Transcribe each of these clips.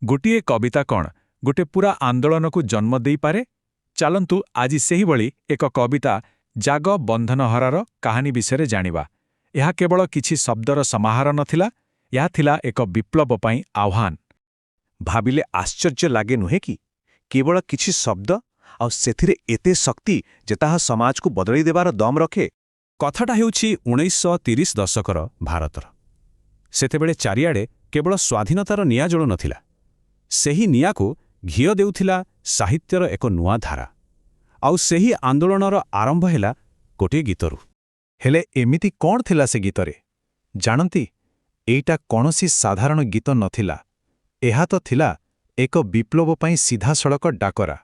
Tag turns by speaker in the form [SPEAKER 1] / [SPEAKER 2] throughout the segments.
[SPEAKER 1] ଗୋଟିଏ କବିତା କ'ଣ ଗୋଟେ ପୂରା ଆନ୍ଦୋଳନକୁ ଜନ୍ମ ଦେଇପାରେ? ଚାଲନ୍ତୁ ଆଜି ସେହିଭଳି ଏକ କବିତା ଜାଗ ବନ୍ଧନହରାର କାହାଣୀ ବିଷୟରେ ଜାଣିବା। ଏହା କେବଳ କିଛି ଶବ୍ଦର ସମାହାର ନଥିଲା, ଏହା ଥିଲା ଏକ ବିପ୍ଳବ ପାଇଁ ଆହ୍ୱାନ।
[SPEAKER 2] ଭାବିଲେ ଆଶ୍ଚର୍ଯ୍ୟ ଲାଗେ ନୁହେଁ କି? କେବଳ କିଛି ଶବ୍ଦ, ଆଉ ସେଥିରେ ଏତେ ଶକ୍ତି ଯେ ତାହା ସମାଜକୁ ବଦଳାଇ ଦେବାର ଦମ୍ ରଖେ।
[SPEAKER 1] କଥାଟା ହେଉଛି 1930 ଦଶକର ଭାରତର। ସେତେବେଳେ ଚାରିଆଡ଼େ କେବଳ ସ୍ୱାଧୀନତାର ନିଆଁ ଜଳୁ ନଥିଲା, ସେହି ନିଆଁକୁ ଘିଅ ଦେଉଥିଲା ସାହିତ୍ୟର ଏକ ନୂଆ ଧାରା। ଆଉ ସେହି ଆନ୍ଦୋଳନର ଆରମ୍ଭ ହେଲା ଗୋଟିଏ ଗୀତରୁ।
[SPEAKER 2] ହେଲେ ଏମିତି କ'ଣ ଥିଲା ସେ ଗୀତରେ? ଜାଣନ୍ତି, ଏଇଟା କୌଣସି ସାଧାରଣ ଗୀତ ନଥିଲା। ଏହା ତ ଥିଲା ଏକ ବିପ୍ଳବ ପାଇଁ ସିଧାସଳଖ ଡାକରା।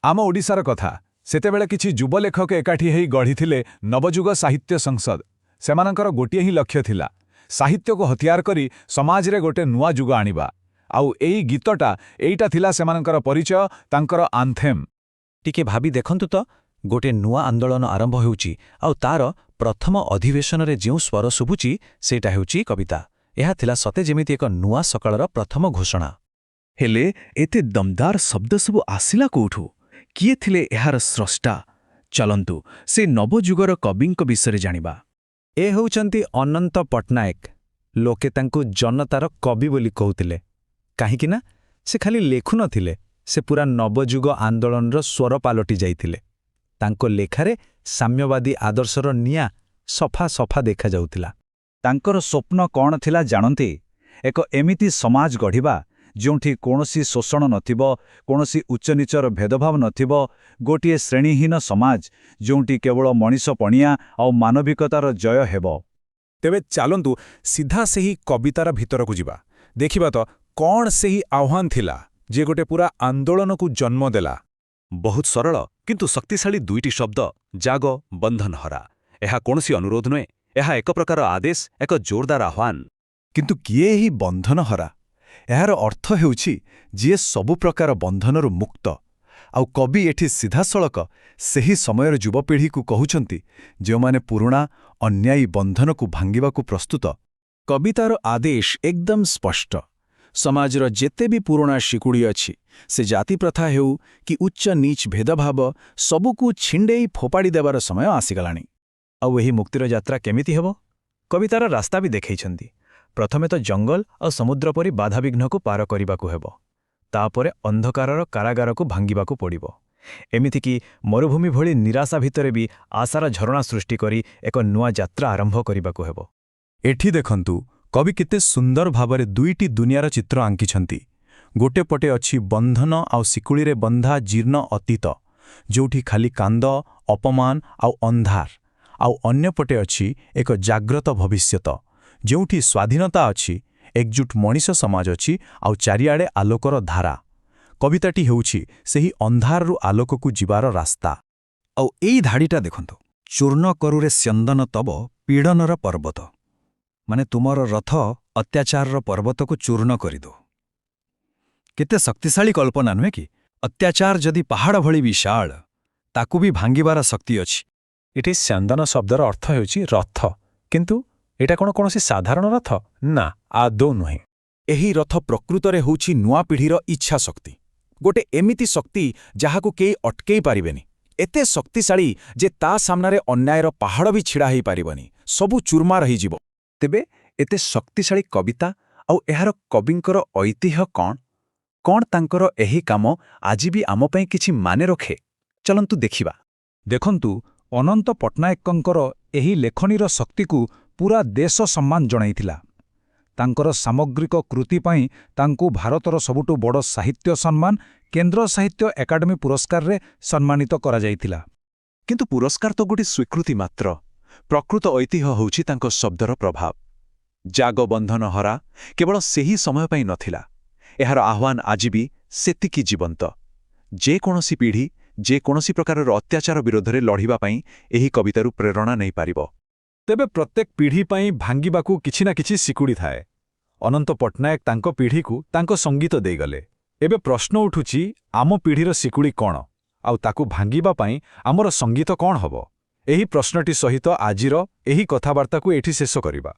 [SPEAKER 1] ଆମ ଓଡ଼ିଶାର କଥା। ସେତେବେଳେ କିଛି ଯୁବଲେଖକ ଏକାଠି ହୋଇ ଗଢ଼ିଥିଲେ ନବଯୁଗ ସାହିତ୍ୟ ସଂସଦ। ସେମାନଙ୍କର ଗୋଟିଏ ହିଁ ଲକ୍ଷ୍ୟ ଥିଲା, ସାହିତ୍ୟକୁ ହତିଆର କରି ସମାଜରେ ଗୋଟେ ନୂଆ ଯୁଗ ଆଣିବା। ଆଉ ଏଇ ଗୀତଟା, ଏଇଟା ଥିଲା ସେମାନଙ୍କର ପରିଚୟ, ତାଙ୍କର ଆନ୍ଥେମ୍।
[SPEAKER 3] ଟିକେ ଭାବି ଦେଖନ୍ତୁ ତ, ଗୋଟେ ନୂଆ ଆନ୍ଦୋଳନ ଆରମ୍ଭ ହେଉଛି, ଆଉ ତାର ପ୍ରଥମ ଅଧିବେଶନରେ ଯେଉଁ ସ୍ୱର ଶୁଭୁଛି ସେଇଟା ହେଉଛି କବିତା। ଏହା ଥିଲା ସତେ ଯେମିତି ଏକ ନୂଆ ସକାଳର ପ୍ରଥମ ଘୋଷଣା।
[SPEAKER 2] ହେଲେ ଏତେ ଦମଦାର ଶବ୍ଦ ସବୁ ଆସିଲା କୋଉଠୁ? କିଏ ଥିଲେ ଏହାର ସ୍ରଷ୍ଟା? ଚାଲନ୍ତୁ ସେ ନବଯୁଗର କବିଙ୍କ ବିଷୟରେ ଜାଣିବା।
[SPEAKER 3] ଏ ହେଉଛନ୍ତି ଅନନ୍ତ ପଟ୍ଟନାୟକ। ଲୋକେ ତାଙ୍କୁ ଜନତାର କବି ବୋଲି କହୁଥିଲେ। କାହିଁକି ନା ସେ ଖାଲି ଲେଖୁନଥିଲେ, ସେ ପୂରା ନବଯୁଗ ଆନ୍ଦୋଳନର ସ୍ୱର ପାଲଟି ଯାଇଥିଲେ। ତାଙ୍କ ଲେଖାରେ ସାମ୍ୟବାଦୀ ଆଦର୍ଶର ନିଆଁ ସଫା ସଫା ଦେଖାଯାଉଥିଲା।
[SPEAKER 4] ତାଙ୍କର ସ୍ୱପ୍ନ କ'ଣ ଥିଲା ଜାଣନ୍ତି? ଏକ ଏମିତି ସମାଜ ଗଢ଼ିବା ଯେଉଁଠି କୌଣସି ଶୋଷଣ ନଥିବ, କୌଣସି ଉଚ୍ଚନୀଚର ଭେଦଭାବ ନଥିବ, ଗୋଟିଏ ଶ୍ରେଣୀହୀନ ସମାଜ ଯେଉଁଠି କେବଳ ମଣିଷପଣିଆ ଆଉ ମାନବିକତାର ଜୟ ହେବ।
[SPEAKER 1] ତେବେ ଚାଲନ୍ତୁ ସିଧା ସେହି କବିତାର ଭିତରକୁ ଯିବା। ଦେଖିବା ତ କ'ଣ ସେହି ଆହ୍ୱାନ ଥିଲା ଯେ ଗୋଟେ ପୂରା ଆନ୍ଦୋଳନକୁ ଜନ୍ମ ଦେଲା।
[SPEAKER 2] ବହୁତ ସରଳ କିନ୍ତୁ ଶକ୍ତିଶାଳୀ ଦୁଇଟି ଶବ୍ଦ, ଜାଗ ବନ୍ଧନହରା। ଏହା କୌଣସି ଅନୁରୋଧ ନୁହେଁ, ଏହା ଏକ ପ୍ରକାର ଆଦେଶ, ଏକ ଜୋରଦାର ଆହ୍ୱାନ।
[SPEAKER 4] କିନ୍ତୁ କିଏ ଏହି ବନ୍ଧନହରା? ଏହାର ଅର୍ଥ ହେଉଛି ଯିଏ ସବୁ ପ୍ରକାର ବନ୍ଧନରୁ ମୁକ୍ତ। ଆଉ କବି ଏଠି ସିଧାସଳଖ ସେହି ସମୟର ଯୁବପିଢ଼ିକୁ କହୁଛନ୍ତି, ଯେଉଁମାନେ ପୁରୁଣା ଅନ୍ୟାୟୀ ବନ୍ଧନକୁ ଭାଙ୍ଗିବାକୁ ପ୍ରସ୍ତୁତ।
[SPEAKER 1] କବିତାର ଆଦେଶ ଏକଦମ ସ୍ପଷ୍ଟ। ସମାଜର ଯେତେ ବି ପୁରୁଣା ଶିକୁଡ଼ି ଅଛି, ସେ ଜାତିପ୍ରଥା ହେଉ କି ଉଚ୍ଚ ନୀଚ ଭେଦଭାବ, ସବୁକୁ ଛିଣ୍ଡେଇ ଫୋପାଡ଼ି ଦେବାର ସମୟ ଆସିଗଲାଣି।
[SPEAKER 3] ଆଉ ଏହି ମୁକ୍ତିର ଯାତ୍ରା କେମିତି ହେବ? କବିତାର ରାସ୍ତା ବି ଦେଖାଇଛନ୍ତି। ପ୍ରଥମେ ତ ଜଙ୍ଗଲ ଆଉ ସମୁଦ୍ର ପରି ବାଧାବିଘ୍ନକୁ ପାର କରିବାକୁ ହେବ। ତାପରେ ଅନ୍ଧକାରର କାରାଗାରକୁ ଭାଙ୍ଗିବାକୁ ପଡ଼ିବ। ଏମିତିକି ମରୁଭୂମି ଭଳି ନିରାଶା ଭିତରେ ବି ଆଶାର ଝରଣା ସୃଷ୍ଟି କରି ଏକ ନୂଆ ଯାତ୍ରା ଆରମ୍ଭ କରିବାକୁ ହେବ।
[SPEAKER 1] ଏଠି ଦେଖନ୍ତୁ, କବି କେତେ ସୁନ୍ଦର ଭାବରେ ଦୁଇଟି ଦୁନିଆର ଚିତ୍ର ଆଙ୍କିଛନ୍ତି। ଗୋଟେ ପଟେ ଅଛି ବନ୍ଧନ ଆଉ ଶିକୁଳିରେ ବନ୍ଧା ଜୀର୍ଣ୍ଣ ଅତୀତ, ଯେଉଁଠି ଖାଲି କାନ୍ଦ, ଅପମାନ ଆଉ ଅନ୍ଧାର। ଆଉ ଅନ୍ୟପଟେ ଅଛି ଏକ ଜାଗ୍ରତ ଭବିଷ୍ୟତ, ଯେଉଁଠି ସ୍ୱାଧୀନତା ଅଛି, ଏକଜୁଟ ମଣିଷ ସମାଜ ଅଛି, ଆଉ ଚାରିଆଡ଼େ ଆଲୋକର ଧାରା। କବିତାଟି ହେଉଛି ସେହି ଅନ୍ଧାରରୁ ଆଲୋକକୁ ଯିବାର ରାସ୍ତା।
[SPEAKER 4] ଆଉ ଏଇ ଧାଡ଼ିଟା ଦେଖନ୍ତୁ, ଚୂର୍ଣ୍ଣ କରୁରେ ସ୍ୟନ୍ଦନ ତବ ପୀଡ଼ନର ପର୍ବତ। ମାନେ ତୁମର ରଥ ଅତ୍ୟାଚାରର ପର୍ବତକୁ ଚୂର୍ଣ୍ଣ କରିଦଉ। କେତେ ଶକ୍ତିଶାଳୀ କଳ୍ପନା ନୁହେଁ କି? ଅତ୍ୟାଚାର ଯଦି ପାହାଡ଼ ଭଳି ବିଶାଳ, ତାକୁ ବି ଭାଙ୍ଗିବାର ଶକ୍ତି ଅଛି।
[SPEAKER 1] ଏଠି ସ୍ୟନ୍ଦନ ଶବ୍ଦର ଅର୍ଥ ହେଉଛି ରଥ, କିନ୍ତୁ ଏଇଟା କ'ଣ କୌଣସି ସାଧାରଣ ରଥ? ନା, ଆଦୌ ନୁହେଁ।
[SPEAKER 4] ଏହି ରଥ ପ୍ରକୃତରେ ହେଉଛି ନୂଆ ପିଢ଼ିର ଇଚ୍ଛା ଶକ୍ତି। ଗୋଟେ ଏମିତି ଶକ୍ତି ଯାହାକୁ କେହି ଅଟକେଇ ପାରିବେନି। ଏତେ ଶକ୍ତିଶାଳୀ ଯେ ତା ସାମ୍ନାରେ ଅନ୍ୟାୟର ପାହାଡ଼ ବି ଛିଡ଼ା ହୋଇପାରିବନି, ସବୁ ଚୁର୍ମାର ହୋଇଯିବ। ତେବେ ଏତେ ଶକ୍ତିଶାଳୀ କବିତା ଆଉ ଏହାର କବିଙ୍କର ଐତିହ୍ୟ କ'ଣ? କ'ଣ ତାଙ୍କର ଏହି କାମ ଆଜି ବି ଆମ ପାଇଁ କିଛି ମାନେ ରଖେ? ଚାଲନ୍ତୁ ଦେଖିବା।
[SPEAKER 1] ଦେଖନ୍ତୁ, ଅନନ୍ତ ପଟ୍ଟନାୟକଙ୍କର ଏହି ଲେଖନୀର ଶକ୍ତିକୁ ପୂରା ଦେଶ ସମ୍ମାନ ଜଣାଇଥିଲା। ତାଙ୍କର ସାମଗ୍ରିକ କୃତି ପାଇଁ ତାଙ୍କୁ ଭାରତର ସବୁଠୁ ବଡ଼ ସାହିତ୍ୟ ସମ୍ମାନ କେନ୍ଦ୍ର ସାହିତ୍ୟ ଏକାଡେମୀ ପୁରସ୍କାରରେ ସମ୍ମାନିତ କରାଯାଇଥିଲା।
[SPEAKER 2] କିନ୍ତୁ ପୁରସ୍କାର ତ ଗୋଟିଏ ସ୍ୱୀକୃତି ମାତ୍ର। ପ୍ରକୃତ ଐତିହ୍ୟ ହେଉଛି ତାଙ୍କ ଶବ୍ଦର ପ୍ରଭାବ। ଜାଗ ବନ୍ଧନହରା କେବଳ ସେହି ସମୟ ପାଇଁ ନଥିଲା, ଏହାର ଆହ୍ୱାନ ଆଜି ବି ସେତିକି ଜୀବନ୍ତ। ଯେକୌଣସି ପିଢ଼ି ଯେକୌଣସି ପ୍ରକାରର ଅତ୍ୟାଚାର ବିରୋଧରେ ଲଢ଼ିବା ପାଇଁ ଏହି କବିତାରୁ ପ୍ରେରଣା ନେଇପାରିବ।
[SPEAKER 1] ତେବେ ପ୍ରତ୍ୟେକ ପିଢ଼ି ପାଇଁ ଭାଙ୍ଗିବାକୁ କିଛି ନା କିଛି ଶିକୁଡ଼ି ଥାଏ। ଅନନ୍ତ ପଟ୍ଟନାୟକ ତାଙ୍କ ପିଢ଼ିକୁ ତାଙ୍କ ସଙ୍ଗୀତ ଦେଇଗଲେ। ଏବେ ପ୍ରଶ୍ନ ଉଠୁଛି, ଆମ ପିଢ଼ିର ଶିକୁଡ଼ି କ'ଣ? ଆଉ ତାକୁ ଭାଙ୍ଗିବା ପାଇଁ ଆମର ସଙ୍ଗୀତ କ'ଣ ହେବ? ଏହି ପ୍ରଶ୍ନଟି ସହିତ ଆଜିର ଏହି କଥାବାର୍ତ୍ତାକୁ ଏଠି ଶେଷ କରିବା।